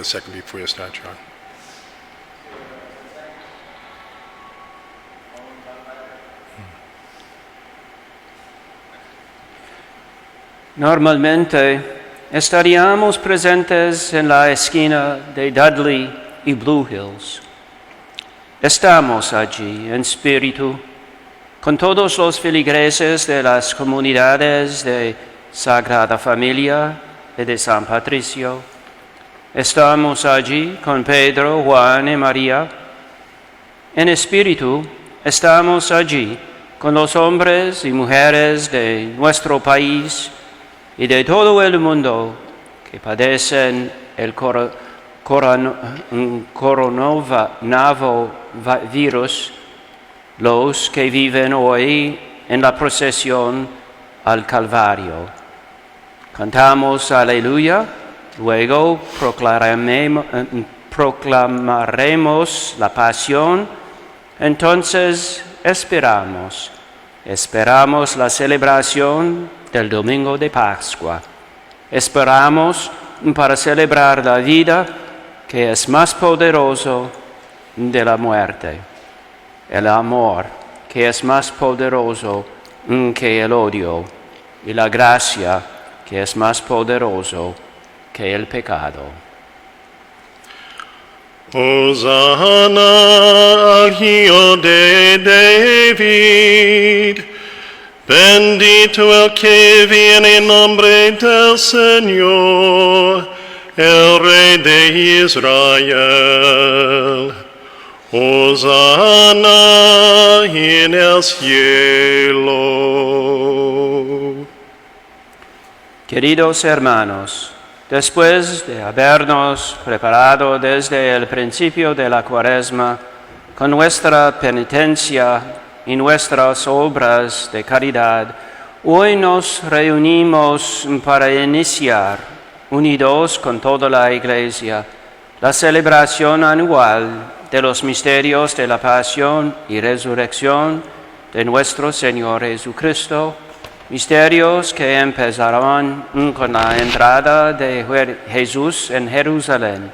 A second before you start, John. Normalmente estaríamos presentes en la esquina de Dudley y Blue Hills. Estamos allí en espíritu con todos los feligreses de las comunidades de Sagrada Familia y de San Patricio. Estamos allí con Pedro, Juan y María. En espíritu estamos allí con los hombres y mujeres de nuestro país y de todo el mundo que padecen el coronavirus, los que viven hoy en la procesión al Calvario. Cantamos Aleluya, luego proclamaremos la pasión, entonces esperamos la celebración del domingo de Pascua. Esperamos para celebrar la vida que es más poderoso de la muerte, el amor que es más poderoso que el odio y la gracia que es más poderoso que el pecado. Hosanna al Hijo de David. Bendito el que viene en nombre del Señor, el Rey de Israel. Hosanna en el cielo. Queridos hermanos, después de habernos preparado desde el principio de la Cuaresma con nuestra penitencia y nuestras obras de caridad, hoy nos reunimos para iniciar, unidos con toda la Iglesia, la celebración anual de los misterios de la pasión y resurrección de nuestro Señor Jesucristo, misterios que empezaron con la entrada de Jesús en Jerusalén.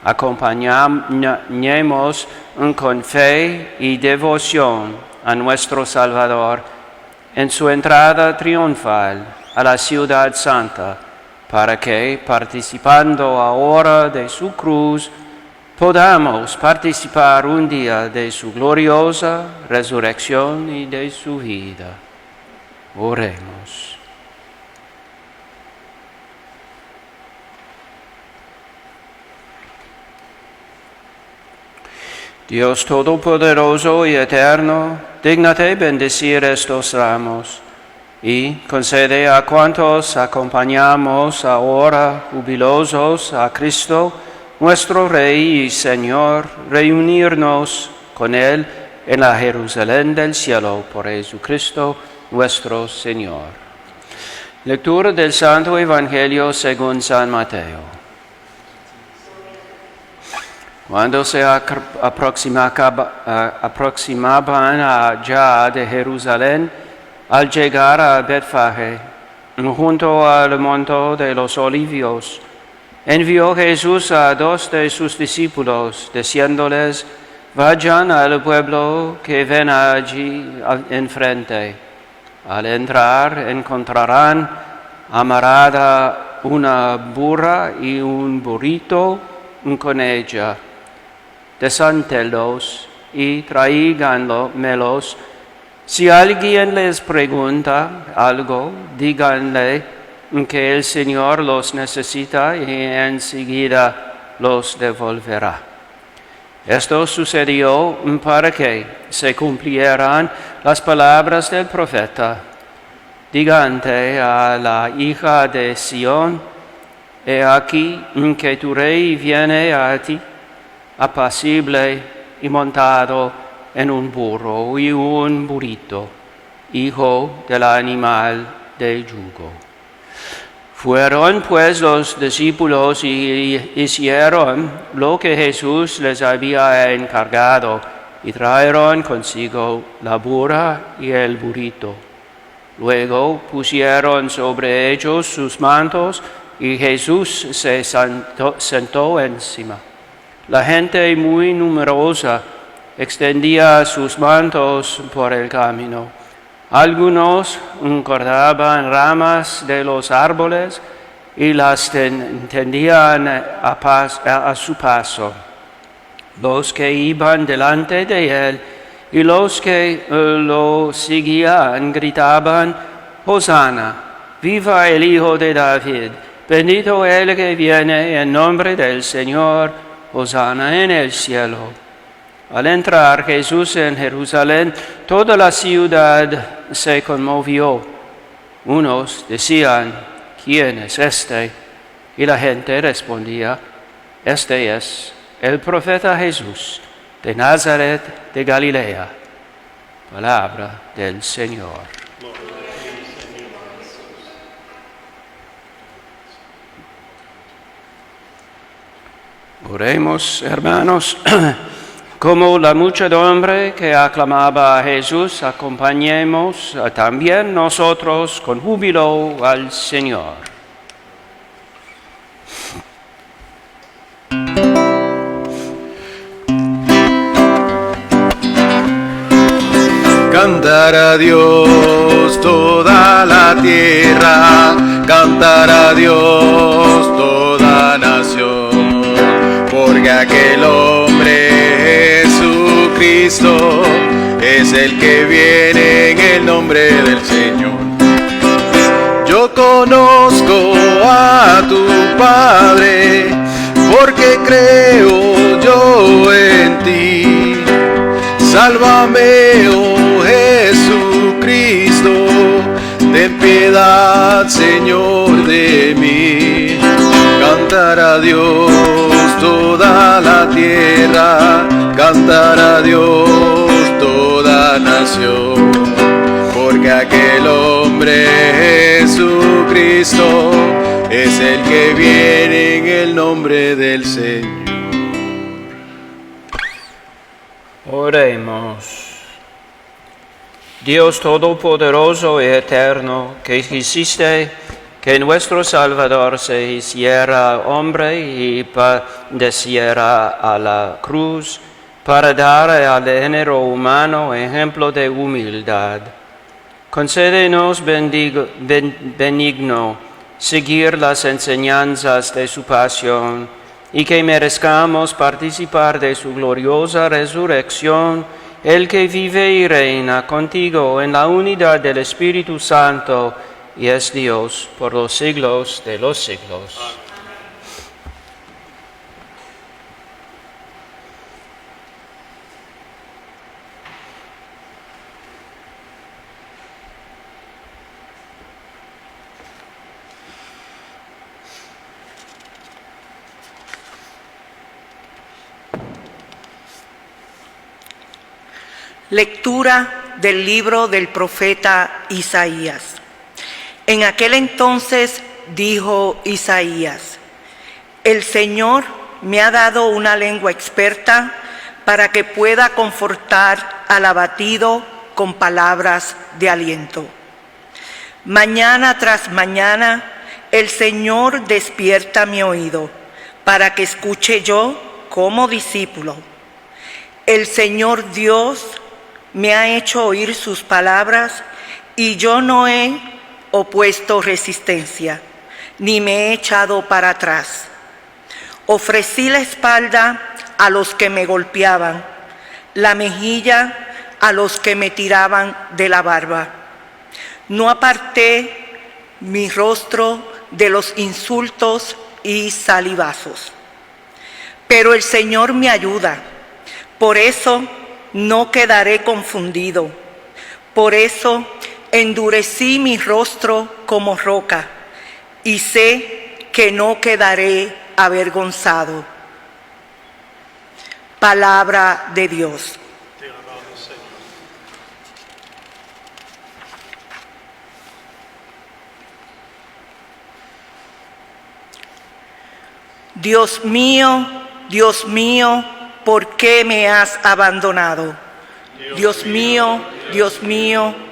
Acompañemos con fe y devoción a nuestro Salvador en su entrada triunfal a la ciudad santa, para que, participando ahora de su cruz, podamos participar un día de su gloriosa resurrección y de su vida. Oremos. Dios Todopoderoso y Eterno, dígnate bendecir estos ramos y concede a cuantos acompañamos ahora jubilosos a Cristo, nuestro Rey y Señor, reunirnos con Él en la Jerusalén del cielo por Jesucristo nuestro Señor. Lectura del Santo Evangelio según San Mateo. Cuando se aproximaban allá de Jerusalén, al llegar a Betfagé, junto al monte de los Olivos, envió Jesús a 2 de sus discípulos, diciéndoles: vayan al pueblo que ven allí enfrente. Al entrar encontrarán amarrada una burra y un burrito con ella. Desátenlos y tráiganmelos. Si alguien les pregunta algo, díganle que el Señor los necesita y enseguida los devolverá. Esto sucedió para que se cumplieran las palabras del profeta. Dígante a la hija de Sión: he aquí que tu rey viene a ti, apacible y montado en un burro y un burrito, hijo del animal de yugo. Fueron pues los discípulos y hicieron lo que Jesús les había encargado y trajeron consigo la burra y el burrito. Luego pusieron sobre ellos sus mantos y Jesús se sentó encima. La gente muy numerosa extendía sus mantos por el camino. Algunos cortaban ramas de los árboles y las tendían a su paso. Los que iban delante de él y los que lo seguían gritaban: Hosana, viva el Hijo de David, bendito el que viene en nombre del Señor, Hosana en el cielo. Al entrar Jesús en Jerusalén, toda la ciudad se conmovió. Unos decían: ¿quién es este? Y la gente respondía: este es el profeta Jesús de Nazaret de Galilea. Palabra del Señor. Oremos, hermanos. Como la muchedumbre que aclamaba a Jesús, acompañemos también nosotros con júbilo al Señor. Cantar a Dios toda la tierra, cantar a Dios toda nación, porque aquel hombre Jesucristo es el que viene en el nombre del Señor. Yo conozco a tu Padre, porque creo yo en ti. Sálvame, oh Jesucristo, ten piedad, Señor, de mí. Cantar a Dios toda la tierra, cantar a Dios toda nación, porque aquel hombre Jesucristo es el que viene en el nombre del Señor. Oremos. Dios Todopoderoso y Eterno, que quisiste que nuestro Salvador se hiciera hombre y padeciera a la cruz para dar al género humano ejemplo de humildad. Concédenos benigno seguir las enseñanzas de su pasión y que merezcamos participar de su gloriosa resurrección, el que vive y reina contigo en la unidad del Espíritu Santo y es Dios por los siglos de los siglos. Lectura del libro del profeta Isaías. En aquel entonces dijo Isaías: el Señor me ha dado una lengua experta para que pueda confortar al abatido con palabras de aliento. Mañana tras mañana el Señor despierta mi oído para que escuche yo como discípulo. El Señor Dios me ha hecho oír sus palabras y yo no he opuesto resistencia, ni me he echado para atrás. Ofrecí la espalda a los que me golpeaban, la mejilla a los que me tiraban de la barba. No aparté mi rostro de los insultos y salivazos. Pero el Señor me ayuda, por eso no quedaré confundido. Por eso endurecí mi rostro como roca y sé que no quedaré avergonzado. Palabra de Dios. Dios mío, ¿por qué me has abandonado? Dios mío,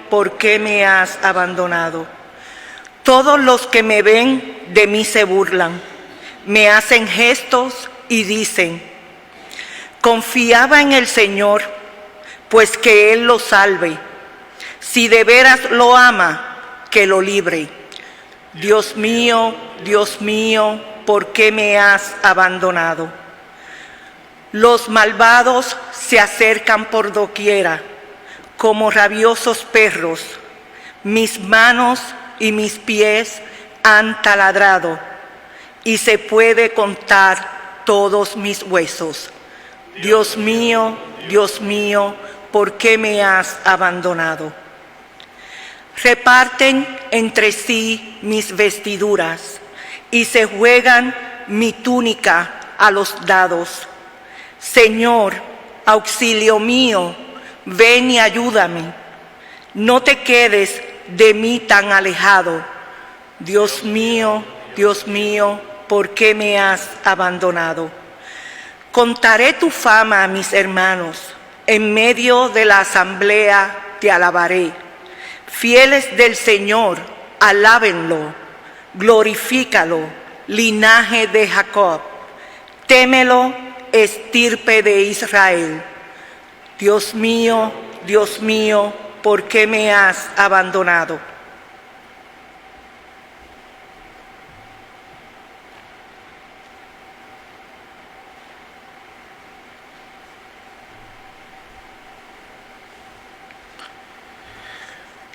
¿por qué me has abandonado? Todos los que me ven de mí se burlan, me hacen gestos y dicen: confiaba en el Señor, pues que Él lo salve. Si de veras lo ama, que lo libre. Dios mío, ¿por qué me has abandonado? Los malvados se acercan por doquiera, como rabiosos perros. Mis manos y mis pies han taladrado, y se puede contar todos mis huesos. Dios mío, ¿por qué me has abandonado? Reparten entre sí mis vestiduras y se juegan mi túnica a los dados. Señor, auxilio mío, ven y ayúdame. No te quedes de mí tan alejado. Dios mío, ¿por qué me has abandonado? Contaré tu fama a mis hermanos, en medio de la asamblea te alabaré. Fieles del Señor, alábenlo, glorifícalo, linaje de Jacob. Témelo, estirpe de Israel. Dios mío, ¿por qué me has abandonado?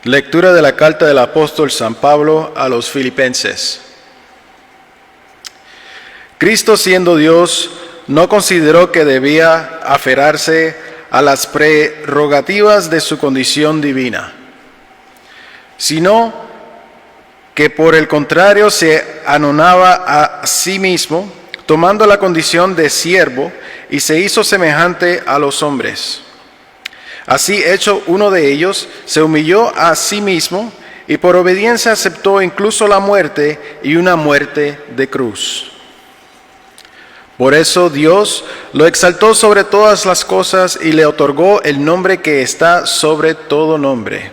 Lectura de la carta del apóstol San Pablo a los Filipenses. Cristo, siendo Dios, no consideró que debía aferrarse a las prerrogativas de su condición divina, sino que por el contrario se anonadaba a sí mismo, tomando la condición de siervo, y se hizo semejante a los hombres. Así, hecho uno de ellos, se humilló a sí mismo y por obediencia aceptó incluso la muerte, y una muerte de cruz. Por eso Dios lo exaltó sobre todas las cosas y le otorgó el nombre que está sobre todo nombre,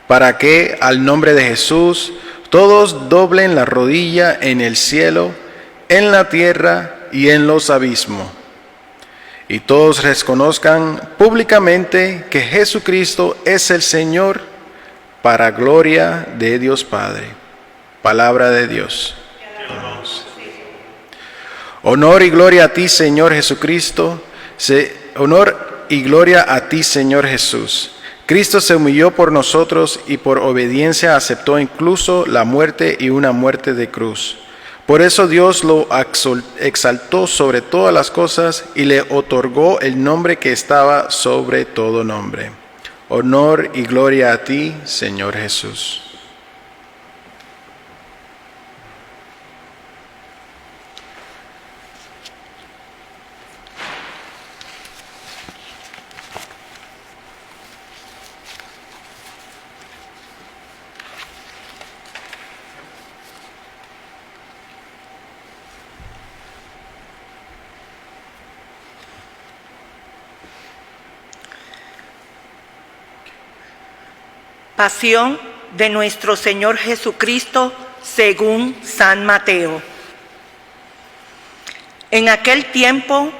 para que al nombre de Jesús todos doblen la rodilla en el cielo, en la tierra y en los abismos, y todos reconozcan públicamente que Jesucristo es el Señor, para gloria de Dios Padre. Palabra de Dios. Honor y gloria a ti, Señor Jesucristo. Honor y gloria a ti, Señor Jesús. Cristo se humilló por nosotros y por obediencia aceptó incluso la muerte, y una muerte de cruz. Por eso Dios lo exaltó sobre todas las cosas y le otorgó el nombre que estaba sobre todo nombre. Honor y gloria a ti, Señor Jesús. Pasión de nuestro Señor Jesucristo según San Mateo. En aquel tiempo,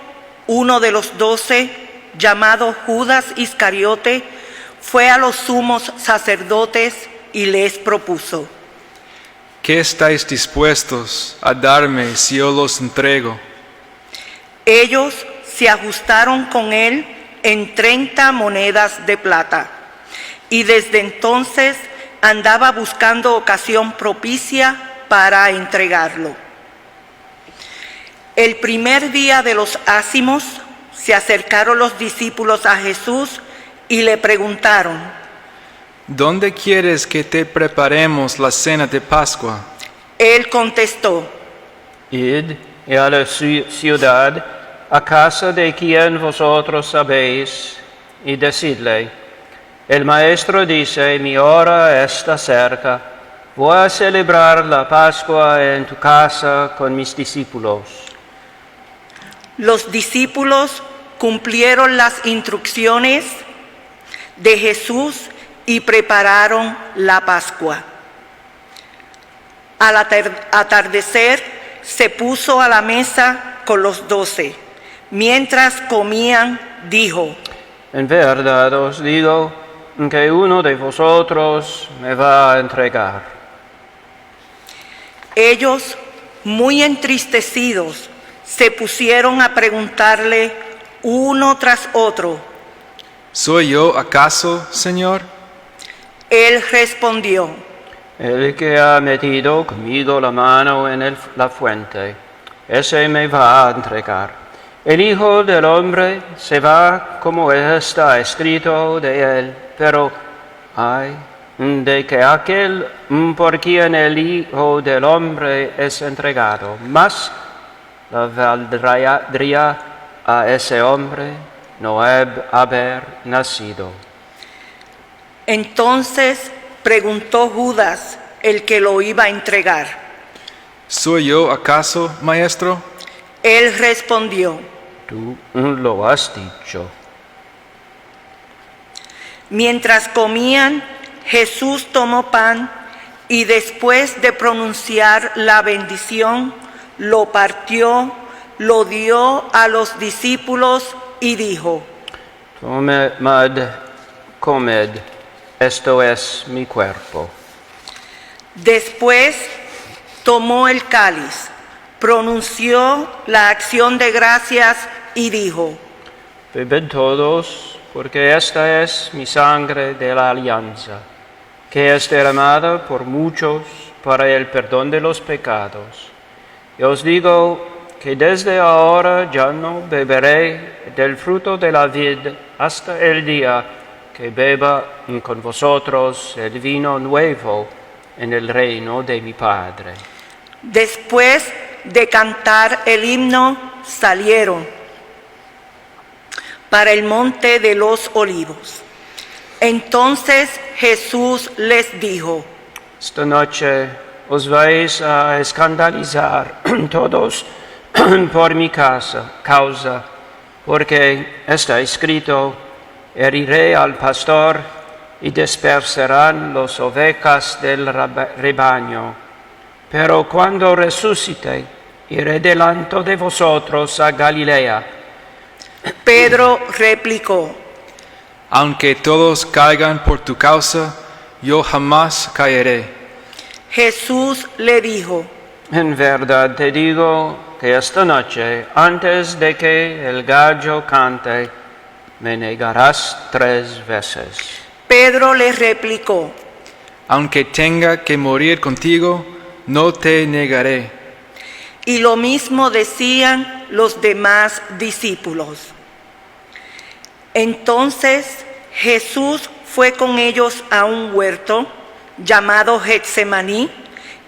uno de los 12, llamado Judas Iscariote, fue a los sumos sacerdotes y les propuso: ¿qué estáis dispuestos a darme si yo los entrego? Ellos se ajustaron con él en 30 monedas de plata. Y desde entonces andaba buscando ocasión propicia para entregarlo. El primer día de los ácimos se acercaron los discípulos a Jesús y le preguntaron: ¿dónde quieres que te preparemos la cena de Pascua? Él contestó: Id a la ciudad, a casa de quien vosotros sabéis, y decidle: el maestro dice, mi hora está cerca, voy a celebrar la Pascua en tu casa con mis discípulos. Los discípulos cumplieron las instrucciones de Jesús y prepararon la Pascua. Al atardecer se puso a la mesa con los 12. Mientras comían, dijo: En verdad os digo que uno de vosotros me va a entregar. Ellos, muy entristecidos, se pusieron a preguntarle uno tras otro. ¿Soy yo acaso, Señor? Él respondió: El que ha metido conmigo la mano en la fuente, ese me va a entregar. El Hijo del Hombre se va como está escrito de él, pero ay de que aquel por quien el Hijo del Hombre es entregado, más le valdría a ese hombre no haber nacido. Entonces preguntó Judas, el que lo iba a entregar. ¿Soy yo acaso, Maestro? Él respondió: Tú lo has dicho. Mientras comían, Jesús tomó pan y después de pronunciar la bendición, lo partió, lo dio a los discípulos y dijo: Tomad, comed, esto es mi cuerpo. Después tomó el cáliz, pronunció la acción de gracias y dijo: Bebed todos, porque esta es mi sangre de la alianza, que es derramada por muchos para el perdón de los pecados. Y os digo que desde ahora ya no beberé del fruto de la vid hasta el día que beba con vosotros el vino nuevo en el reino de mi Padre. Después de cantar el himno, salieron para el monte de los olivos. Entonces Jesús les dijo: Esta noche os vais a escandalizar todos por mi causa, porque está escrito: heriré al pastor y dispersarán las ovejas del rebaño. Pero cuando resucite, iré delante de vosotros a Galilea. Pedro replicó: Aunque todos caigan por tu causa, yo jamás caeré. Jesús le dijo: En verdad te digo que esta noche, antes de que el gallo cante, me negarás 3 veces. Pedro le replicó: Aunque tenga que morir contigo, no te negaré. Y lo mismo decían los demás discípulos. Entonces Jesús fue con ellos a un huerto llamado Getsemaní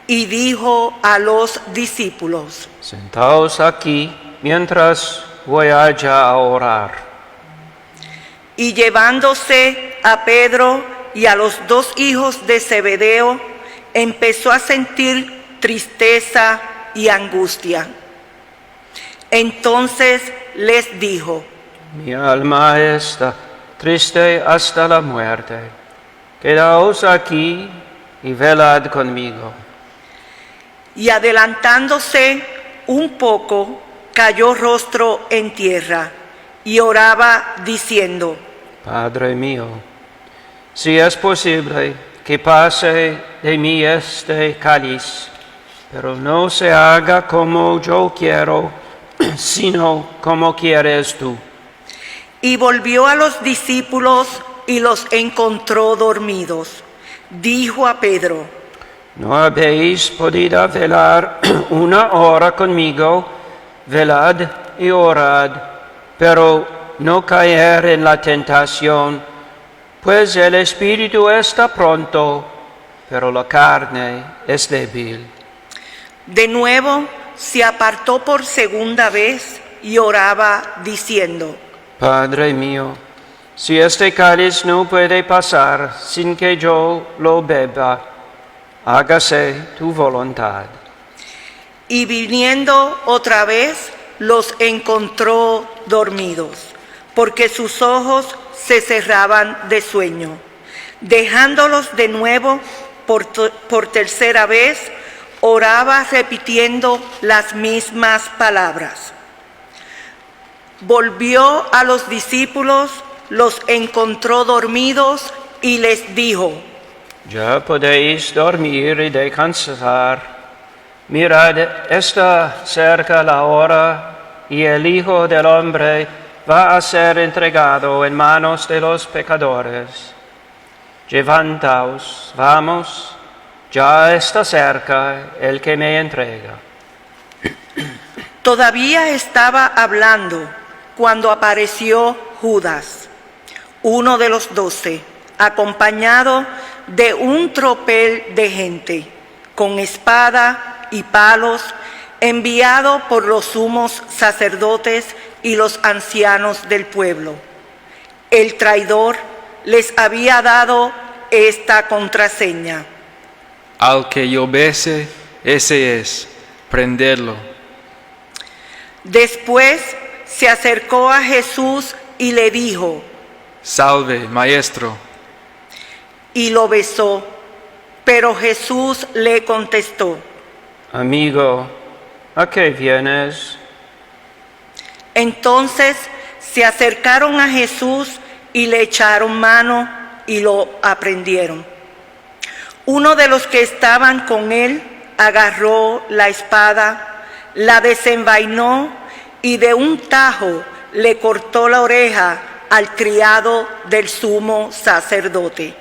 y dijo a los discípulos: Sentaos aquí mientras voy allá a orar. Y llevándose a Pedro y a los 2 hijos de Zebedeo, empezó a sentir tristeza y angustia. Entonces les dijo: Mi alma está triste hasta la muerte. Quedaos aquí y velad conmigo. Y adelantándose un poco, cayó rostro en tierra y oraba diciendo: Padre mío, si es posible que pase de mí este cáliz, pero no se haga como yo quiero, sino como quieres tú. Y volvió a los discípulos y los encontró dormidos. Dijo a Pedro: ¿No habéis podido velar 1 hora conmigo? Velad y orad, pero no caer en la tentación, pues el espíritu está pronto, pero la carne es débil. De nuevo se apartó por segunda vez y oraba diciendo: Padre mío, si este cáliz no puede pasar sin que yo lo beba, hágase tu voluntad. Y viniendo otra vez, los encontró dormidos, porque sus ojos se cerraban de sueño. Dejándolos de nuevo por tercera vez, oraba repitiendo las mismas palabras. Volvió a los discípulos, los encontró dormidos y les dijo: Ya podéis dormir y descansar. Mirad, está cerca la hora y el Hijo del Hombre va a ser entregado en manos de los pecadores. Levantaos, vamos, ya está cerca el que me entrega. Todavía estaba hablando cuando apareció Judas, uno de los 12, acompañado de un tropel de gente, con espada y palos, enviado por los sumos sacerdotes y los ancianos del pueblo. El traidor les había dado esta contraseña: Al que yo bese, ese es, prenderlo. Después se acercó a Jesús y le dijo: Salve, maestro. Y lo besó. Pero Jesús le contestó: Amigo, ¿a qué vienes? Entonces se acercaron a Jesús y le echaron mano y lo aprendieron. Uno de los que estaban con él agarró la espada, la desenvainó y de un tajo le cortó la oreja al criado del sumo sacerdote.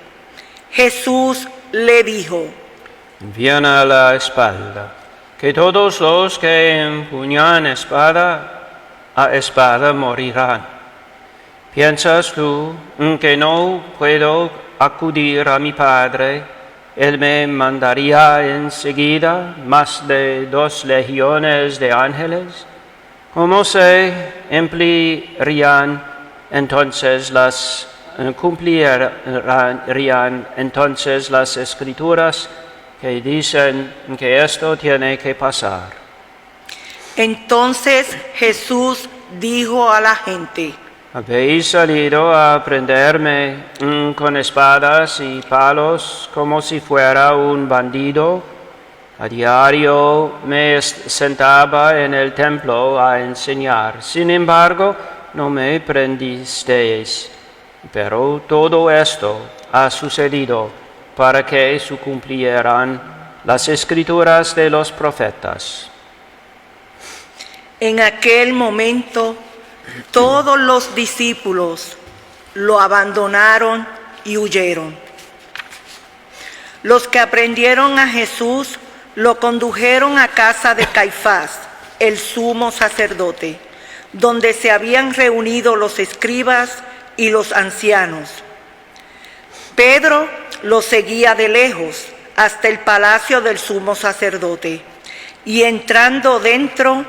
Jesús le dijo: Viene a la espalda, que todos los que empuñan a espada morirán. ¿Piensas tú que no puedo acudir a mi Padre? Él me mandaría enseguida más de 2 legiones de ángeles. ¿Cómo se cumplirían entonces las Escrituras que dicen que esto tiene que pasar? Entonces Jesús dijo a la gente: ¿Habéis salido a prenderme con espadas y palos como si fuera un bandido? A diario me sentaba en el templo a enseñar. Sin embargo, no me prendisteis. Pero todo esto ha sucedido para que se cumplieran las Escrituras de los profetas. En aquel momento, todos los discípulos lo abandonaron y huyeron. Los que aprendieron a Jesús lo condujeron a casa de Caifás, el sumo sacerdote, donde se habían reunido los escribas y los ancianos. Pedro lo seguía de lejos hasta el palacio del sumo sacerdote, y entrando dentro,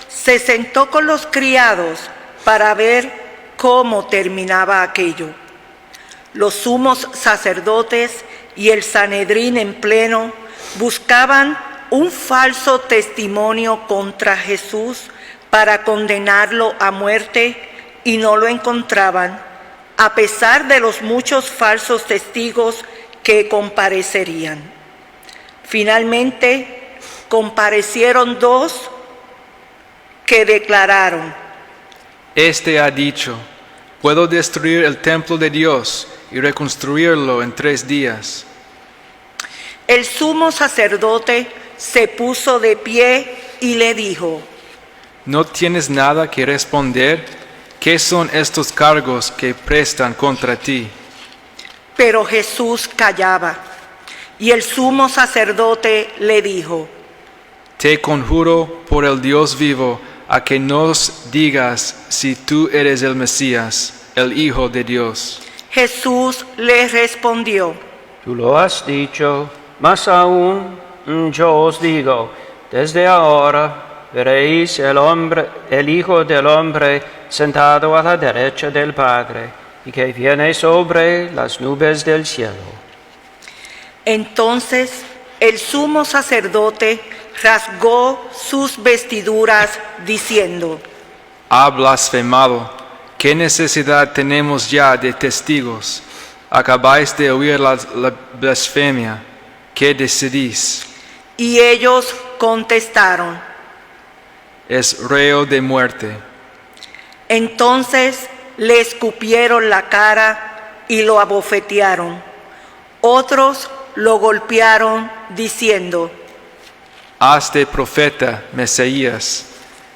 se sentó con los criados para ver cómo terminaba aquello. Los sumos sacerdotes y el Sanedrín en pleno buscaban un falso testimonio contra Jesús para condenarlo a muerte y no lo encontraban, a pesar de los muchos falsos testigos que comparecerían. Finalmente, comparecieron 2 que declararon: Este ha dicho, puedo destruir el templo de Dios y reconstruirlo en 3 días. El sumo sacerdote se puso de pie y le dijo: ¿No tienes nada que responder? ¿Qué son estos cargos que prestan contra ti? Pero Jesús callaba, y el sumo sacerdote le dijo: Te conjuro por el Dios vivo a que nos digas si tú eres el Mesías, el Hijo de Dios. Jesús le respondió: Tú lo has dicho, más aún yo os digo, desde ahora veréis el Hijo del Hombre sentado a la derecha del Padre, y que viene sobre las nubes del cielo. Entonces el sumo sacerdote rasgó sus vestiduras diciendo: Ha blasfemado. ¿Qué necesidad tenemos ya de testigos? Acabáis de oír la blasfemia. ¿Qué decidís? Y ellos contestaron. Es reo de muerte. Entonces le escupieron la cara y lo abofetearon. Otros lo golpearon diciendo: Hazte profeta, Mesías.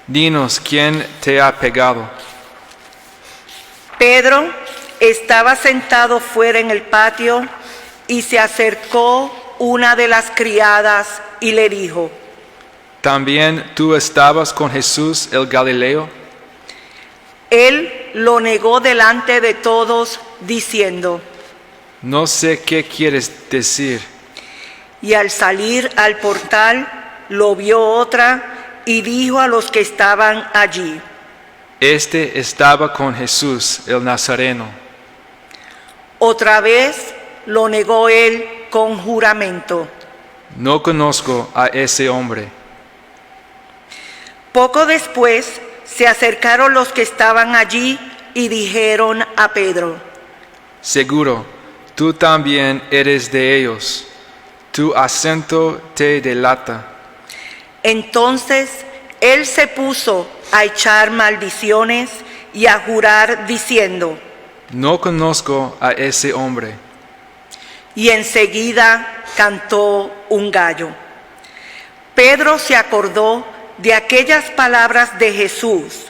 Dinos quién te ha pegado. Pedro estaba sentado fuera en el patio y se acercó una de las criadas y le dijo: ¿También tú estabas con Jesús el Galileo? Él lo negó delante de todos, diciendo: No sé qué quieres decir. Y al salir al portal, lo vio otra y dijo a los que estaban allí: Este estaba con Jesús el Nazareno. Otra vez lo negó él con juramento: No conozco a ese hombre. Poco después se acercaron los que estaban allí y dijeron a Pedro: Seguro, tú también eres de ellos. Tu acento te delata. Entonces él se puso a echar maldiciones y a jurar diciendo: No conozco a ese hombre. Y enseguida cantó un gallo. Pedro se acordó de aquellas palabras de Jesús: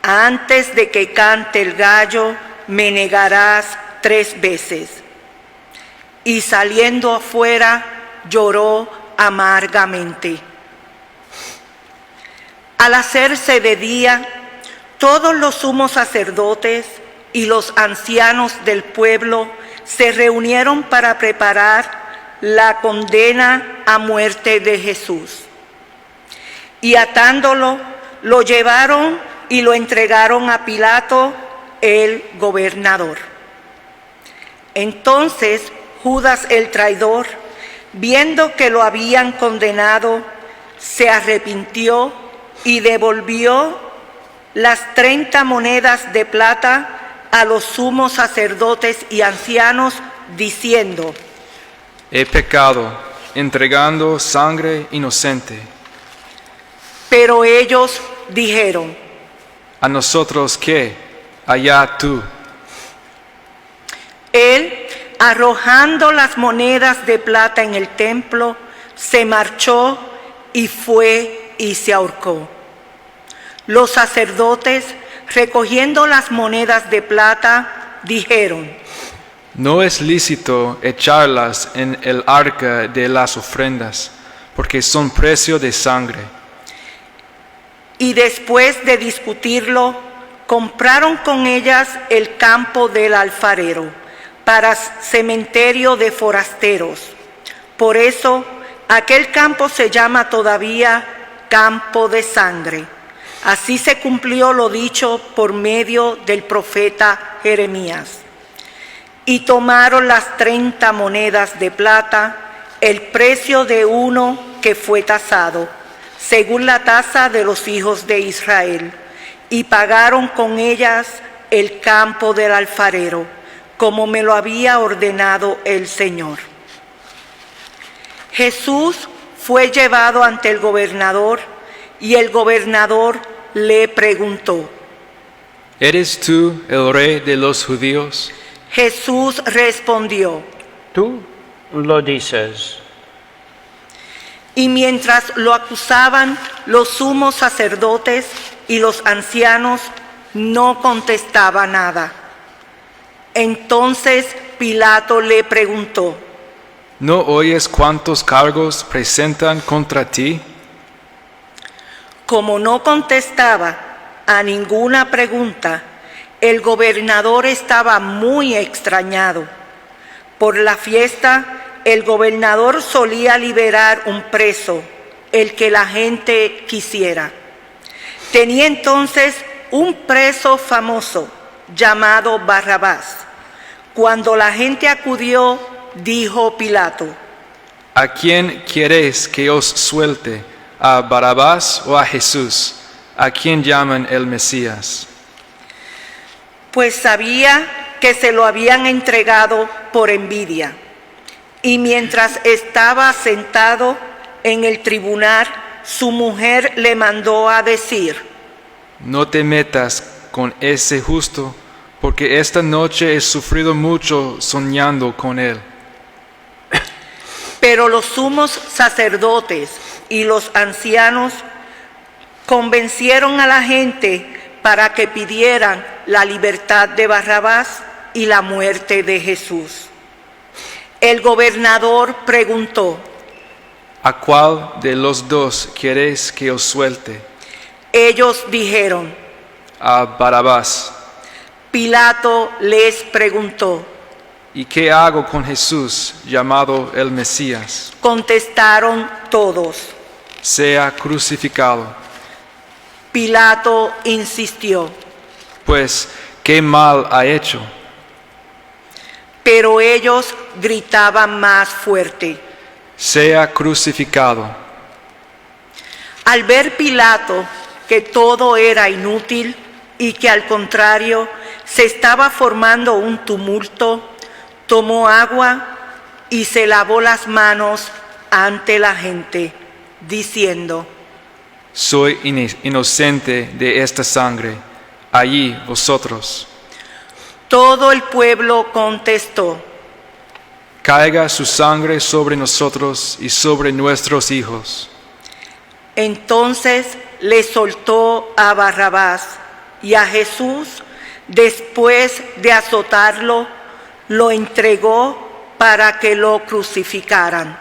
antes de que cante el gallo, me negarás 3 veces. Y saliendo afuera, lloró amargamente. Al hacerse de día, todos los sumos sacerdotes y los ancianos del pueblo se reunieron para preparar la condena a muerte de Jesús. Y atándolo, lo llevaron y lo entregaron a Pilato, el gobernador. Entonces Judas el traidor, viendo que lo habían condenado, se arrepintió y devolvió las 30 monedas de plata a los sumos sacerdotes y ancianos, diciendo: He pecado, entregando sangre inocente. Pero ellos dijeron: ¿A nosotros qué? Allá tú. Él, arrojando las monedas de plata en el templo, se marchó y fue y se ahorcó. Los sacerdotes, recogiendo las monedas de plata, dijeron: No es lícito echarlas en el arca de las ofrendas, porque son precio de sangre. Y después de discutirlo, compraron con ellas el campo del alfarero para cementerio de forasteros. Por eso aquel campo se llama todavía Campo de Sangre. Así se cumplió lo dicho por medio del profeta Jeremías. Y tomaron las 30 monedas de plata, el precio de uno que fue tasado, según la tasa de los hijos de Israel, y pagaron con ellas el campo del alfarero, como me lo había ordenado el Señor. Jesús fue llevado ante el gobernador, y el gobernador le preguntó: ¿Eres tú el rey de los judíos? Jesús respondió: Tú lo dices. Y mientras lo acusaban, los sumos sacerdotes y los ancianos no contestaban nada. Entonces Pilato le preguntó: ¿No oyes cuántos cargos presentan contra ti? Como no contestaba a ninguna pregunta, el gobernador estaba muy extrañado. Por la fiesta, el gobernador solía liberar un preso, el que la gente quisiera. Tenía entonces un preso famoso llamado Barrabás. Cuando la gente acudió, dijo Pilato: ¿A quién queréis que os suelte? ¿A Barrabás o a Jesús, a quien llaman el Mesías? Pues sabía que se lo habían entregado por envidia. Y mientras estaba sentado, en el tribunal, su mujer le mandó a decir: no te metas con ese justo, porque esta noche he sufrido mucho soñando con él. Pero los sumos sacerdotes y los ancianos convencieron a la gente para que pidieran la libertad de Barrabás y la muerte de Jesús. El gobernador preguntó: ¿A cuál de los dos queréis que os suelte? Ellos dijeron: A Barabás. Pilato les preguntó. ¿Y qué hago con Jesús, llamado el Mesías? Contestaron todos. Sea crucificado. Pilato insistió. Pues, ¿qué mal ha hecho? Pero ellos gritaban más fuerte: Sea crucificado. Al ver Pilato que todo era inútil y que al contrario se estaba formando un tumulto, tomó agua y se lavó las manos ante la gente, diciendo: Soy inocente de esta sangre. Allí vosotros. Todo el pueblo contestó: Caiga su sangre sobre nosotros y sobre nuestros hijos. Entonces le soltó a Barrabás, y a Jesús, después de azotarlo, lo entregó para que lo crucificaran.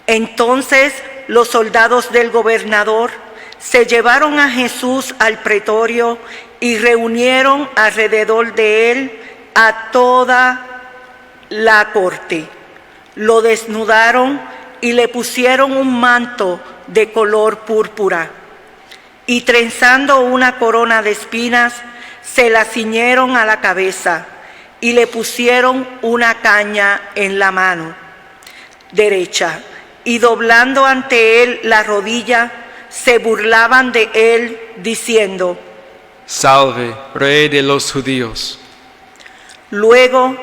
Entonces los soldados del gobernador se llevaron a Jesús al pretorio y reunieron alrededor de él a toda la corte. Lo desnudaron y le pusieron un manto de color púrpura, y trenzando una corona de espinas, se la ciñeron a la cabeza y le pusieron una caña en la mano derecha, y doblando ante él la rodilla, se burlaban de él, diciendo: Salve, Rey de los judíos. Luego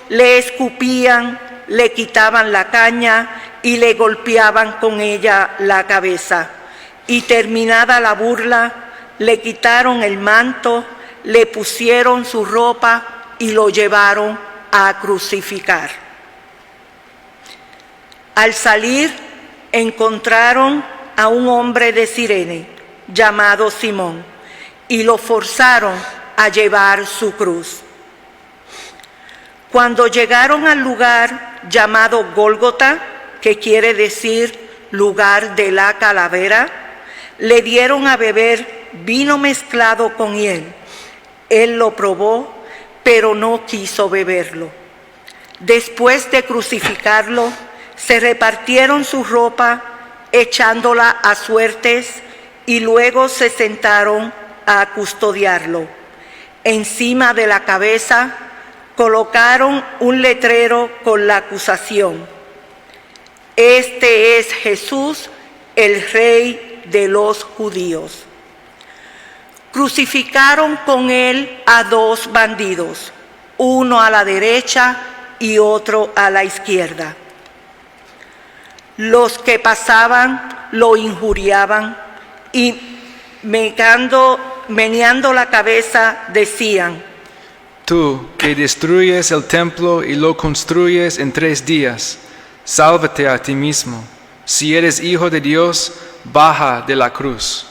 le escupían, le quitaban la caña y le golpeaban con ella la cabeza. Y terminada la burla, le quitaron el manto, le pusieron su ropa y lo llevaron a crucificar. Al salir, encontraron a un hombre de Cirene llamado Simón y lo forzaron a llevar su cruz. Cuando llegaron al lugar llamado Gólgota, que quiere decir lugar de la calavera, le dieron a beber vino mezclado con hiel. Él lo probó, pero no quiso beberlo. Después de crucificarlo, se repartieron su ropa, echándola a suertes, y luego se sentaron a custodiarlo. Encima de la cabeza colocaron un letrero con la acusación: Este es Jesús, el Rey de los judíos. Crucificaron con él a dos bandidos, uno a la derecha y otro a la izquierda. Los que pasaban lo injuriaban y meneando la cabeza decían: Tú que destruyes el templo y lo construyes en 3 días, sálvate a ti mismo. Si eres hijo de Dios, baja de la cruz.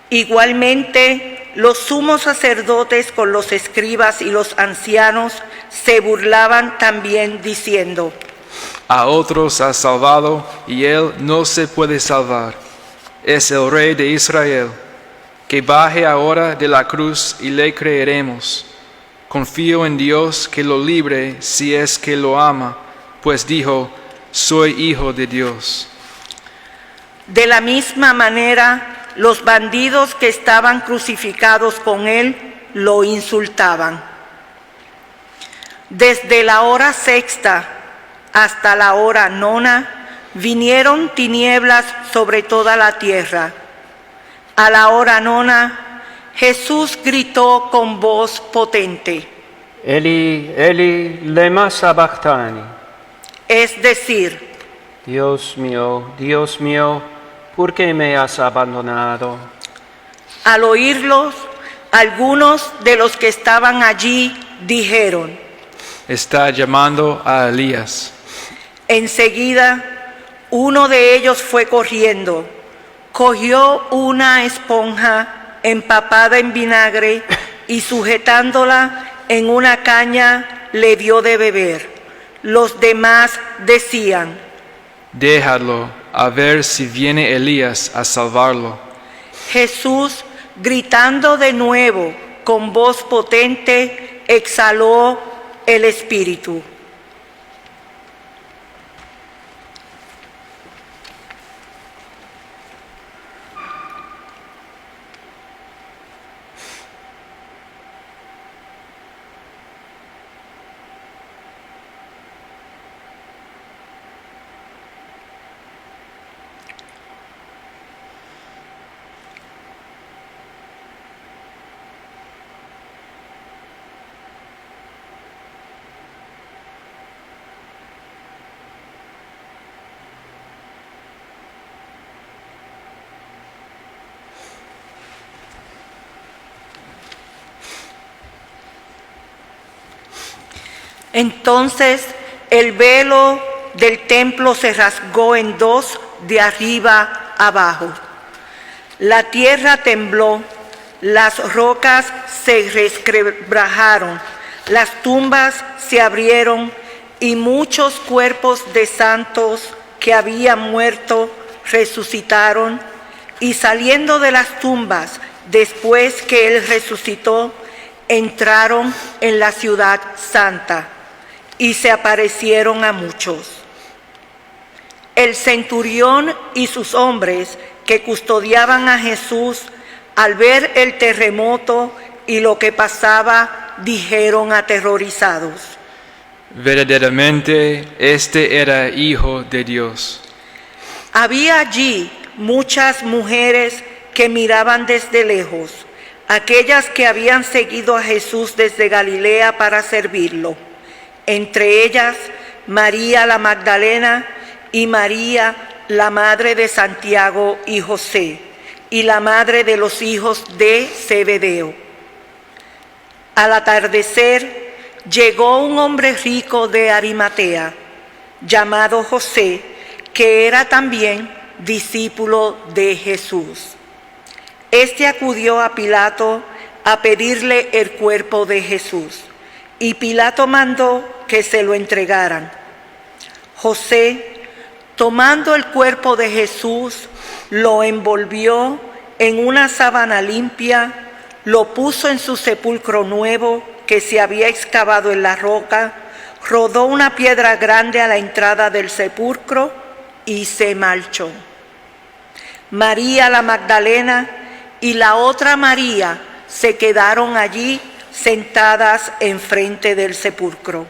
Igualmente, los sumos sacerdotes con los escribas y los ancianos se burlaban también diciendo: A otros ha salvado y él no se puede salvar. Es el Rey de Israel. Que baje ahora de la cruz y le creeremos. Confío en Dios que lo libre si es que lo ama, pues dijo: soy hijo de Dios. De la misma manera, los bandidos que estaban crucificados con él lo insultaban. Desde la hora 6ª hasta la hora 9ª vinieron tinieblas sobre toda la tierra. A la hora 9ª Jesús gritó con voz potente: Eli, Eli, lema sabachthani. Es decir: Dios mío, ¿por qué me has abandonado? Al oírlos, algunos de los que estaban allí dijeron: Está llamando a Elías. Enseguida, uno de ellos fue corriendo, cogió una esponja empapada en vinagre y sujetándola en una caña le dio de beber. Los demás decían: Déjalo, a ver si viene Elías a salvarlo. Jesús, gritando de nuevo con voz potente, exhaló el espíritu. Entonces el velo del templo se rasgó en dos de arriba abajo. La tierra tembló, las rocas se resquebrajaron, las tumbas se abrieron y muchos cuerpos de santos que habían muerto resucitaron, y saliendo de las tumbas después que él resucitó, entraron en la ciudad santa y se aparecieron a muchos. El centurión y sus hombres que custodiaban a Jesús, al ver el terremoto y lo que pasaba, dijeron aterrorizados: Verdaderamente, este era Hijo de Dios. Había allí muchas mujeres que miraban desde lejos, aquellas que habían seguido a Jesús desde Galilea para servirlo. Entre ellas, María la Magdalena y María, la madre de Santiago y José, y la madre de los hijos de Zebedeo. Al atardecer, llegó un hombre rico de Arimatea, llamado José, que era también discípulo de Jesús. Este acudió a Pilato a pedirle el cuerpo de Jesús, y Pilato mandó que se lo entregaran. José, tomando el cuerpo de Jesús, lo envolvió en una sábana limpia, lo puso en su sepulcro nuevo que se había excavado en la roca, rodó una piedra grande a la entrada del sepulcro y se marchó. María la Magdalena y la otra María se quedaron allí sentadas enfrente del sepulcro.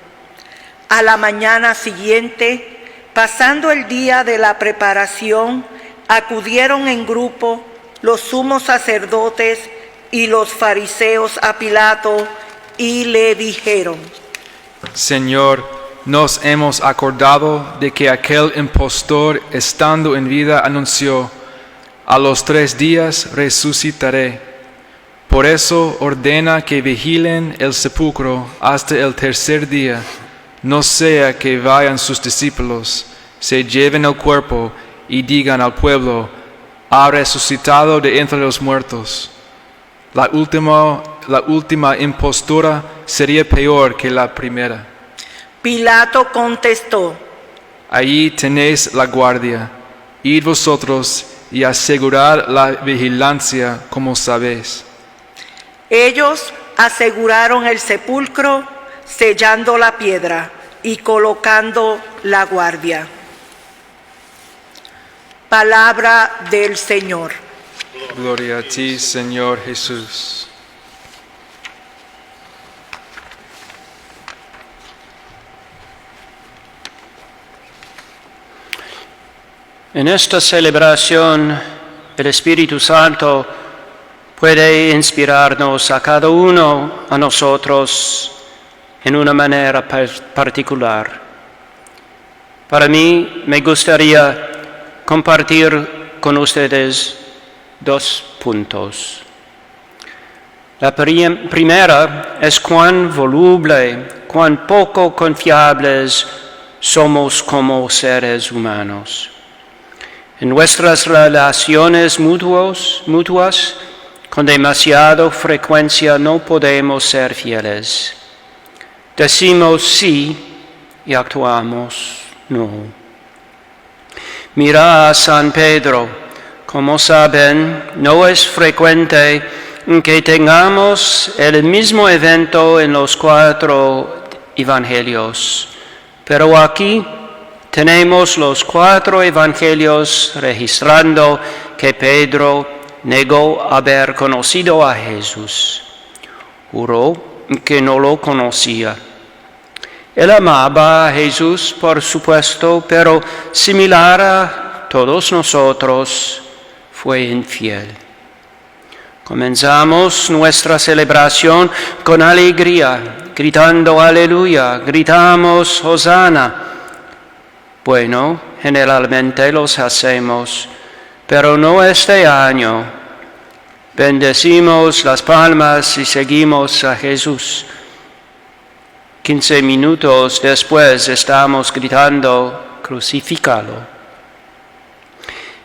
A la mañana siguiente, pasando el día de la preparación, acudieron en grupo los sumos sacerdotes y los fariseos a Pilato y le dijeron: Señor, nos hemos acordado de que aquel impostor, estando en vida, anunció: a los 3 días resucitaré. Por eso ordena que vigilen el sepulcro hasta el 3er día, no sea que vayan sus discípulos, se lleven el cuerpo y digan al pueblo: ha resucitado de entre los muertos. La última impostura sería peor que la primera. Pilato contestó: Allí tenéis la guardia, id vosotros y asegurar la vigilancia como sabéis. Ellos aseguraron el sepulcro, sellando la piedra y colocando la guardia. Palabra del Señor. Gloria a ti, Señor Jesús. En esta celebración, el Espíritu Santo puede inspirarnos a cada uno, a nosotros, en una manera particular. Para mí me gustaría compartir con ustedes 2 puntos. La primera es cuán voluble, cuán poco confiables somos como seres humanos. En nuestras relaciones mutuas, con demasiada frecuencia no podemos ser fieles. Decimos sí y actuamos no. Mira a San Pedro. Como saben, no es frecuente que tengamos el mismo evento en los 4 evangelios, pero aquí tenemos los 4 evangelios registrando que Pedro negó haber conocido a Jesús. Juró que no lo conocía. Él amaba a Jesús, por supuesto, pero similar a todos nosotros, fue infiel. Comenzamos nuestra celebración con alegría, gritando aleluya, gritamos hosana. Bueno, generalmente los hacemos, pero no este año. Bendecimos las palmas y seguimos a Jesús. 15 minutos después estamos gritando, crucifícalo.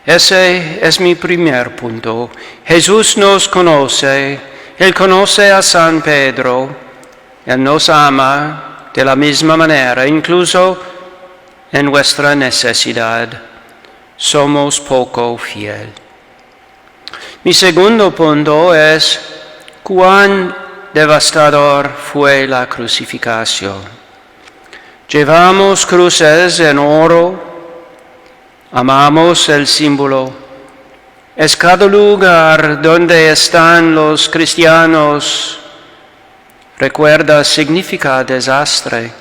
Ese es mi primer punto. Jesús nos conoce, Él conoce a San Pedro, Él nos ama de la misma manera, incluso en nuestra necesidad. Somos poco fieles. Mi segundo punto es cuán devastador fue la crucifixión. Llevamos cruces en oro, amamos el símbolo. Es cada lugar donde están los cristianos. Recuerda, significa desastre.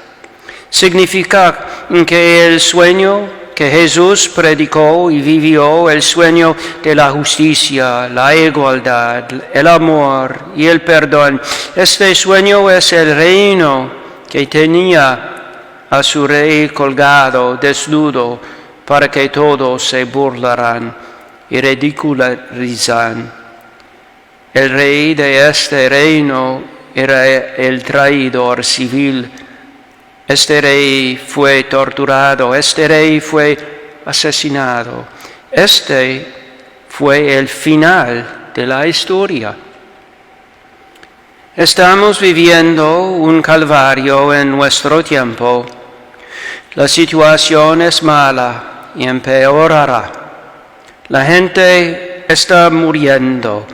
Significa que el sueño que Jesús predicó y vivió, el sueño de la justicia, la igualdad, el amor y el perdón. Este sueño es el reino que tenía a su rey colgado, desnudo, para que todos se burlaran y ridiculizan. El rey de este reino era el traidor civil. Este rey fue torturado, este rey fue asesinado. Este fue el final de la historia. Estamos viviendo un calvario en nuestro tiempo. La situación es mala y empeorará. La gente está muriendo.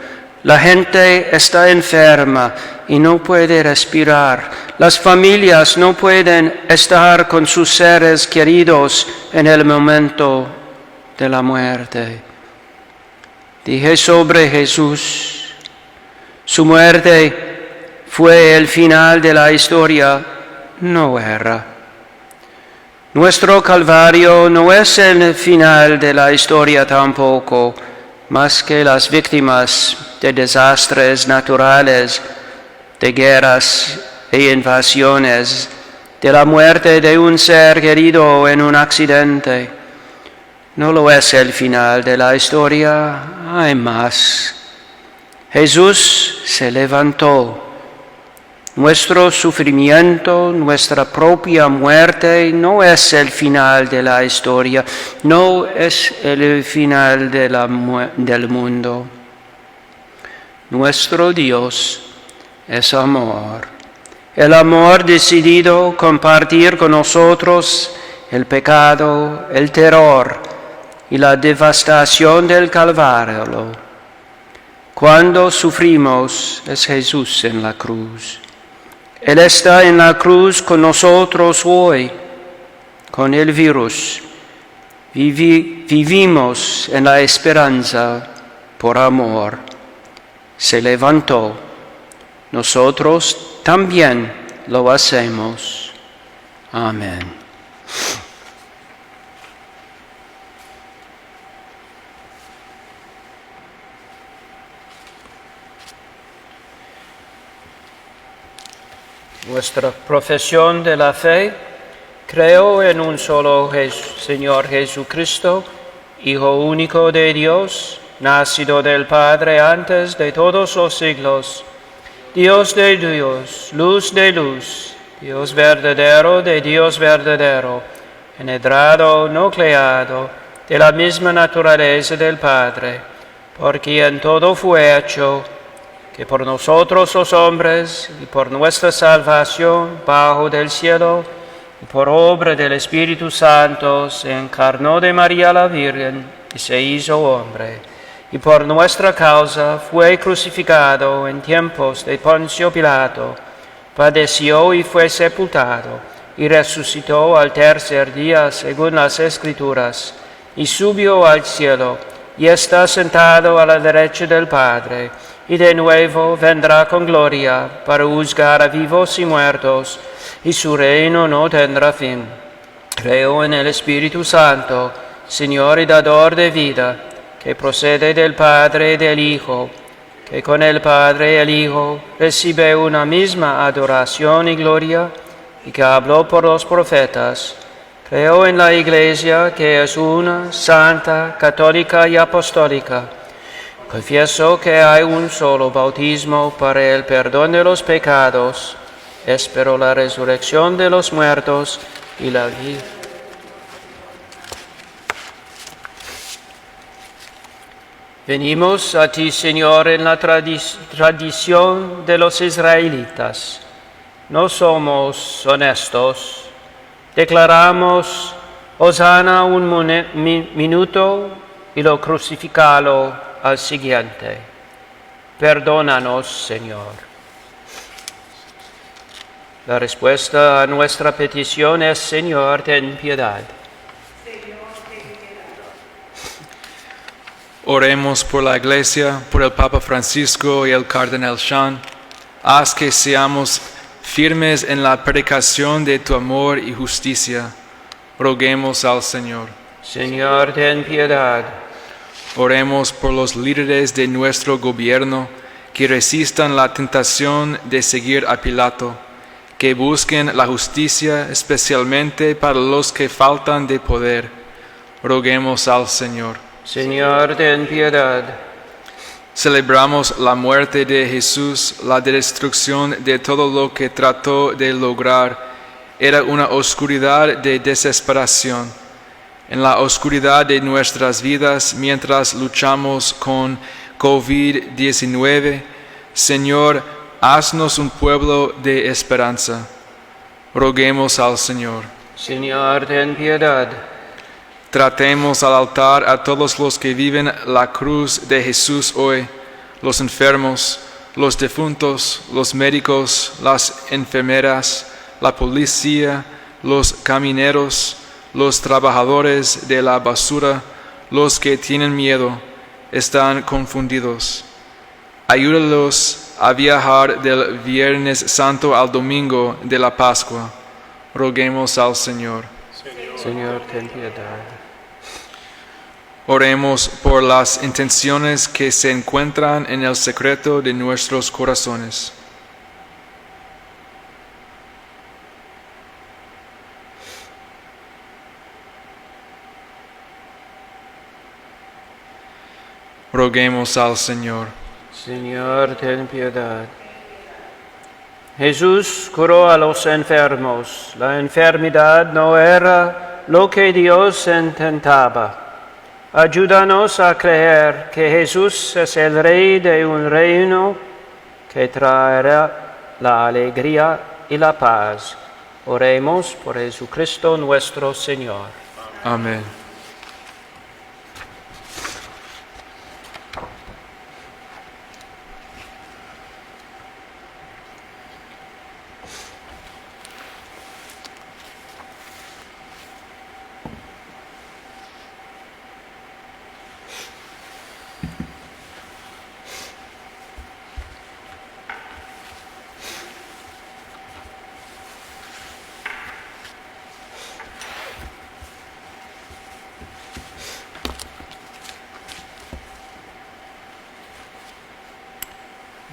La gente está enferma y no puede respirar. Las familias no pueden estar con sus seres queridos en el momento de la muerte. Dije sobre Jesús, su muerte fue el final de la historia, no era. Nuestro Calvario no es el final de la historia tampoco, más que las víctimas de desastres naturales, de guerras e invasiones, de la muerte de un ser querido en un accidente. No lo es el final de la historia, hay más. Jesús se levantó. Nuestro sufrimiento, nuestra propia muerte no es el final de la historia, no es el final del mundo. Nuestro Dios es amor. El amor decidido compartir con nosotros el pecado, el terror y la devastación del Calvario. Cuando sufrimos es Jesús en la cruz. Él está en la cruz con nosotros hoy, con el virus. Vivimos en la esperanza por amor. Se levantó. Nosotros también lo hacemos. Amén. Nuestra profesión de la fe, Creo en un solo Señor Jesucristo, Hijo único de Dios, nacido del Padre antes de todos los siglos, Dios de Dios, luz de luz, Dios verdadero de Dios verdadero, engendrado, no creado, de la misma naturaleza del Padre, por quien todo fue hecho, que por nosotros los hombres y por nuestra salvación bajo del cielo, y por obra del Espíritu Santo se encarnó de María la Virgen y se hizo hombre, y por nuestra causa fue crucificado en tiempos de Poncio Pilato, padeció y fue sepultado, y resucitó al tercer día según las Escrituras, y subió al cielo, y está sentado a la derecha del Padre, y de nuevo vendrá con gloria para juzgar a vivos y muertos, y su reino no tendrá fin. Creo en el Espíritu Santo, Señor y dador de vida, que procede del Padre y del Hijo, que con el Padre y el Hijo recibe una misma adoración y gloria, y que habló por los profetas. Creo en la Iglesia, que es una, santa, católica y apostólica. Confieso que hay un solo bautismo para el perdón de los pecados. Espero la resurrección de los muertos y la vida. Venimos a ti, Señor, en la tradición de los israelitas. No somos honestos. Declaramos Hosana un minuto y lo crucificalo al siguiente. Perdónanos, Señor. La respuesta a nuestra petición es: Señor, ten piedad. Oremos por la Iglesia, por el Papa Francisco y el Cardenal Shan. Haz que seamos firmes en la predicación de tu amor y justicia. Roguemos al Señor. Señor, ten piedad. Oremos por los líderes de nuestro gobierno que resistan la tentación de seguir a Pilato, que busquen la justicia especialmente para los que faltan de poder. Roguemos al Señor. Señor, ten piedad. Celebramos la muerte de Jesús, la destrucción de todo lo que trató de lograr. Era una oscuridad de desesperación. En la oscuridad de nuestras vidas, mientras luchamos con COVID-19, Señor, haznos un pueblo de esperanza. Roguemos al Señor. Señor, ten piedad. Tratemos al altar a todos los que viven la cruz de Jesús hoy, los enfermos, los difuntos, los médicos, las enfermeras, la policía, los camineros, los trabajadores de la basura, los que tienen miedo, están confundidos. Ayúdalos a viajar del Viernes Santo al Domingo de la Pascua. Roguemos al Señor. Señor, ten piedad. Oremos por las intenciones que se encuentran en el secreto de nuestros corazones. Roguemos al Señor. Señor, ten piedad. Jesús curó a los enfermos. La enfermedad no era lo que Dios intentaba. Ayúdanos a creer que Jesús es el Rey de un reino que traerá la alegría y la paz. Oremos por Jesucristo nuestro Señor. Amén.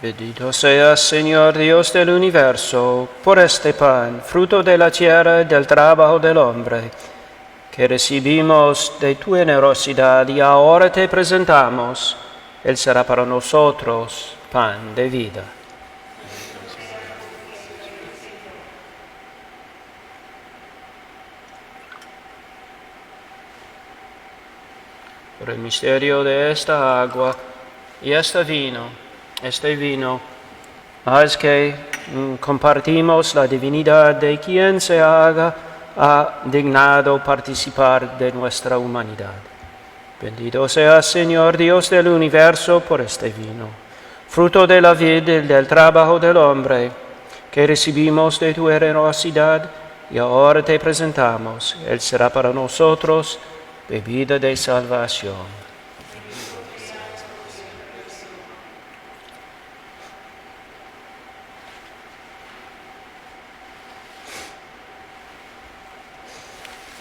Bendito seas, Señor Dios del universo, por este pan, fruto de la tierra y del trabajo del hombre, que recibimos de tu generosidad y ahora te presentamos. Él será para nosotros pan de vida. Por el misterio de esta agua y este vino, haz que compartimos la divinidad de quien se ha dignado participar de nuestra humanidad. Bendito seas, Señor Dios del universo, por este vino, fruto de la vida y del trabajo del hombre, que recibimos de tu generosidad y ahora te presentamos. Él será para nosotros bebida de salvación.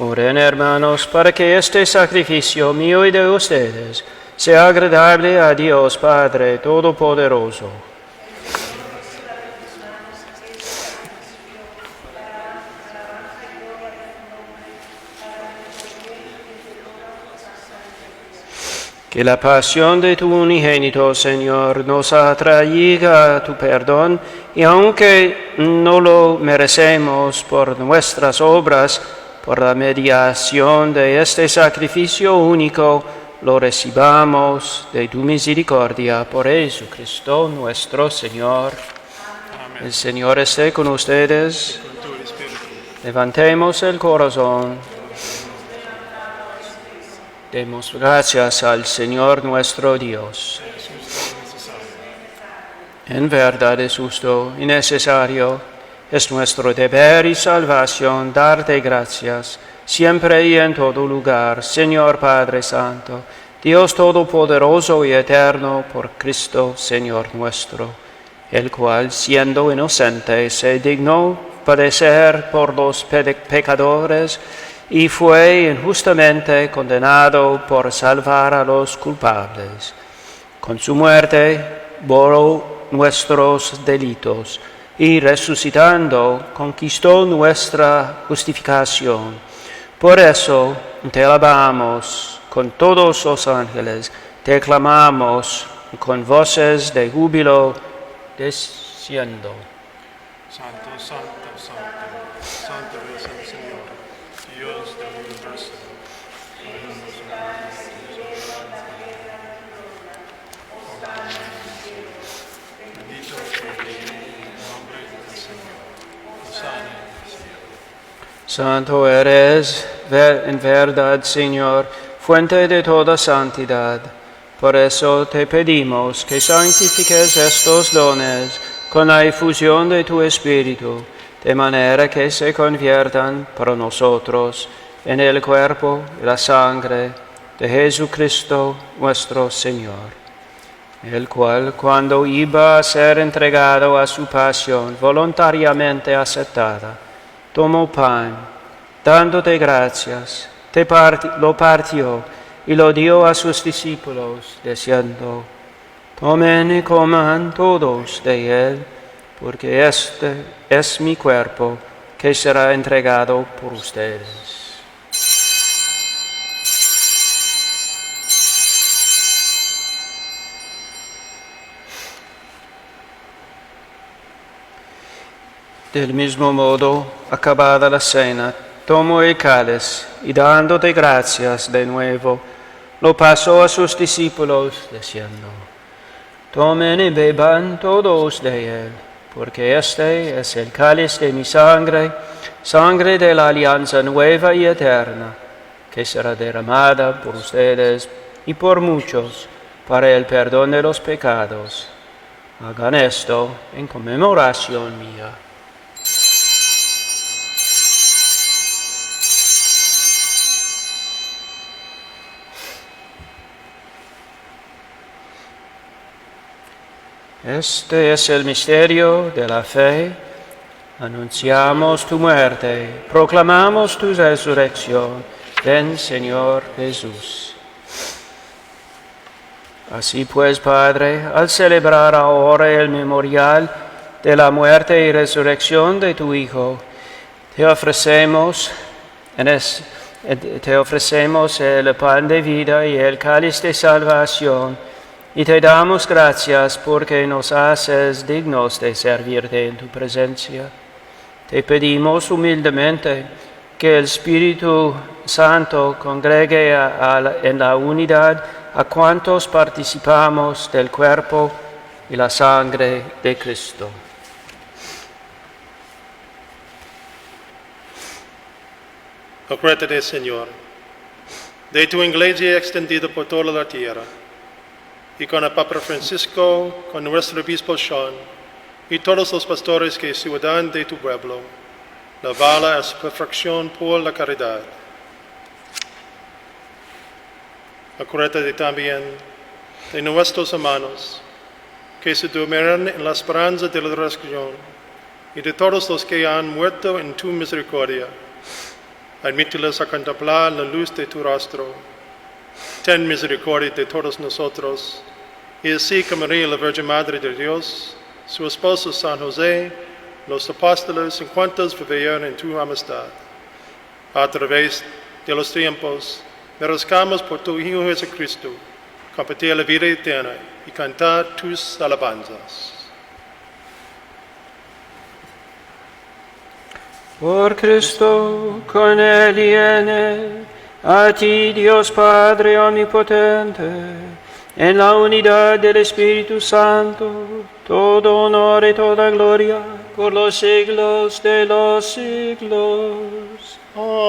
Oren, hermanos, para que este sacrificio mío y de ustedes sea agradable a Dios Padre Todopoderoso. Que la pasión de tu unigénito, Señor, nos atraiga a tu perdón, y aunque no lo merecemos por nuestras obras, por la mediación de este sacrificio único, lo recibamos de tu misericordia por Jesucristo nuestro Señor. Amén. El Señor esté con ustedes. Levantemos el corazón. Demos gracias al Señor nuestro Dios. En verdad es justo y necesario. Es nuestro deber y salvación darte gracias, siempre y en todo lugar, Señor Padre Santo, Dios Todopoderoso y Eterno, por Cristo, Señor nuestro, el cual, siendo inocente, se dignó padecer por los pecadores y fue injustamente condenado por salvar a los culpables. Con su muerte borró nuestros delitos, y resucitando conquistó nuestra justificación. Por eso te alabamos con todos los ángeles, te clamamos con voces de júbilo, diciendo: Santo, santo, santo, santo es el Señor, Dios del universo. Bendito el nombre del Señor. Hosana en el cielo. Santo eres en verdad, Señor, fuente de toda santidad. Por eso te pedimos que santifiques estos dones con la efusión de tu Espíritu, de manera que se conviertan para nosotros en el cuerpo y la sangre de Jesucristo nuestro Señor, el cual, cuando iba a ser entregado a su pasión voluntariamente aceptada, tomó pan, dándote gracias, lo partió y lo dio a sus discípulos, diciendo: tomen y coman todos de él, porque este es mi cuerpo, que será entregado por ustedes. Del mismo modo, acabada la cena, tomó el cáliz y dándote gracias de nuevo, lo pasó a sus discípulos, diciendo: tomen y beban todos de él, porque este es el cáliz de mi sangre, sangre de la alianza nueva y eterna, que será derramada por ustedes y por muchos para el perdón de los pecados. Hagan esto en conmemoración mía. Este es el misterio de la fe. Anunciamos tu muerte, proclamamos tu resurrección. Ven, Señor Jesús. Así pues, Padre, al celebrar ahora el memorial de la muerte y resurrección de tu Hijo, te ofrecemos el pan de vida y el cáliz de salvación, y te damos gracias porque nos haces dignos de servirte en tu presencia. Te pedimos humildemente que el Espíritu Santo congregue en la unidad a cuantos participamos del cuerpo y la sangre de Cristo. Acuérdate, Señor, de tu iglesia extendida por toda la tierra, y con el Papa Francisco, con nuestro obispo Sean, y todos los pastores que ciudadan de tu pueblo, lavala a su perfección por la caridad. Acuérdate también de nuestros hermanos que se durmieron en la esperanza de la resurrección, y de todos los que han muerto en tu misericordia. Admítelos a contemplar la luz de tu rostro. Ten misericordia de todos nosotros, y así como María, la Virgen Madre de Dios, su esposo San José, los apóstoles y cuantos vivieron en tu amistad. A través de los tiempos, merezcamos por tu Hijo Jesucristo compartir la vida eterna y cantar tus alabanzas. Por Cristo, con Él y en Él, a ti, Dios Padre omnipotente, en la unidad del Espíritu Santo, todo honor y toda gloria, por los siglos de los siglos. Amén.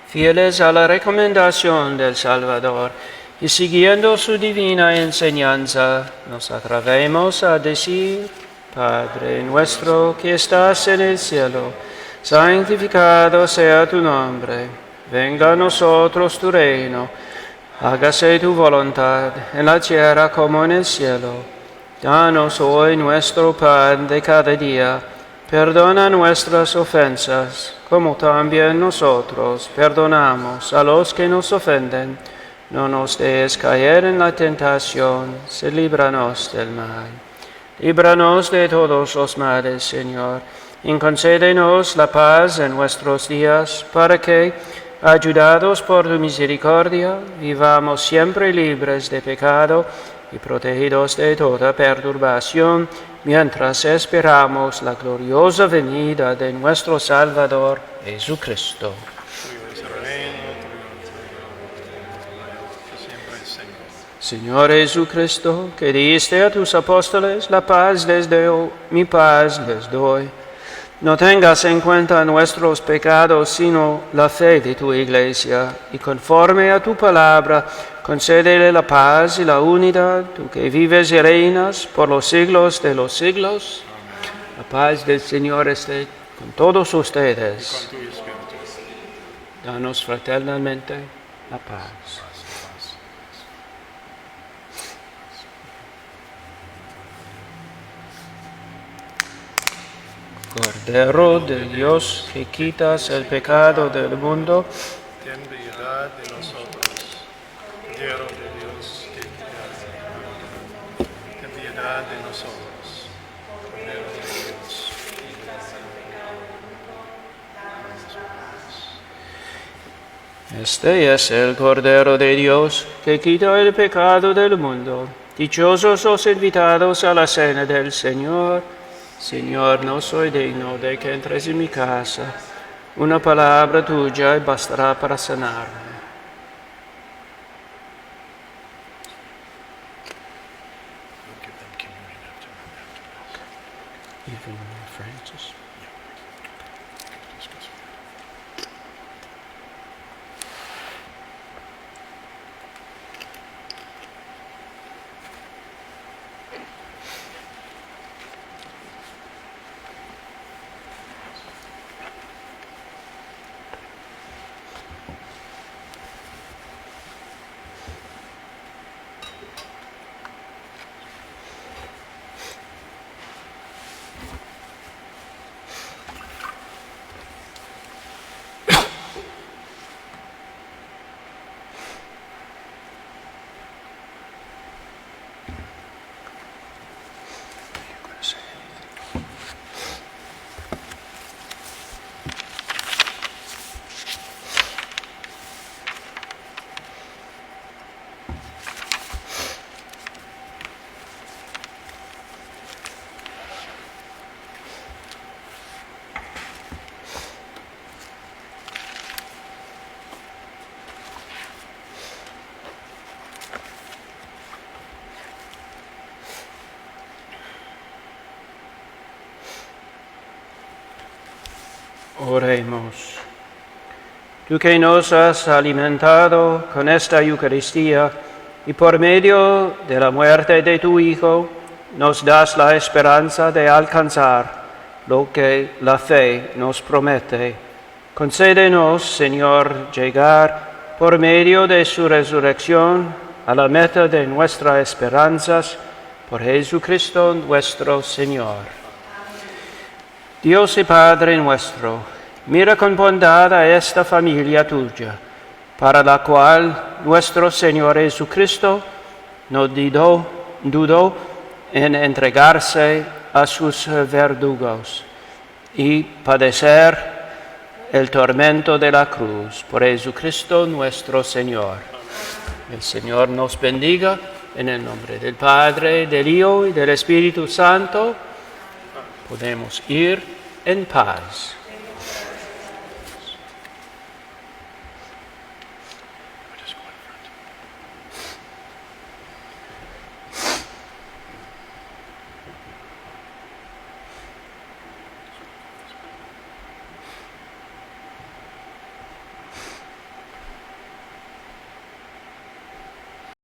Fieles a la recomendación del Salvador, y siguiendo su divina enseñanza, nos atrevemos a decir: Padre nuestro que estás en el cielo, santificado sea tu nombre. Venga a nosotros tu reino. Hágase tu voluntad en la tierra como en el cielo. Danos hoy nuestro pan de cada día. Perdona nuestras ofensas, como también nosotros perdonamos a los que nos ofenden. No nos dejes caer en la tentación, líbranos del mal. Líbranos de todos los males, Señor, y concédenos la paz en nuestros días, para que, ayudados por tu misericordia, vivamos siempre libres de pecado y protegidos de toda perturbación, mientras esperamos la gloriosa venida de nuestro Salvador, Jesucristo. Señor Jesucristo, que diste a tus apóstoles: la paz les doy, mi paz les doy. No tengas en cuenta nuestros pecados, sino la fe de tu Iglesia, y conforme a tu palabra, concédele la paz y la unidad, tú que vives y reinas por los siglos de los siglos. Amén. La paz del Señor esté con todos ustedes. Y con tu espíritu. Danos fraternalmente la paz. Cordero de Dios, que quitas el pecado del mundo, Ten piedad de nosotros. Cordero de Dios, que quitas el pecado del mundo. Ten piedad de nosotros. Cordero de Dios, que quitas el pecado del mundo. este es el Cordero de Dios, que quita el pecado del mundo. Dichosos los invitados a la cena del Señor. Señor, no soy digno de que entres en mi casa. Una palabra tuya bastará para sanarme. Even Francis. Oremos. Tú que nos has alimentado con esta Eucaristía y por medio de la muerte de tu Hijo nos das la esperanza de alcanzar lo que la fe nos promete. Concédenos, Señor, llegar por medio de su resurrección a la meta de nuestras esperanzas, por Jesucristo nuestro Señor. Dios y Padre nuestro, mira con bondad a esta familia tuya, para la cual nuestro Señor Jesucristo no dudó en entregarse a sus verdugos y padecer el tormento de la cruz, por Jesucristo nuestro Señor. El Señor nos bendiga en el nombre del Padre, del Hijo y del Espíritu Santo. Podemos ir en paz.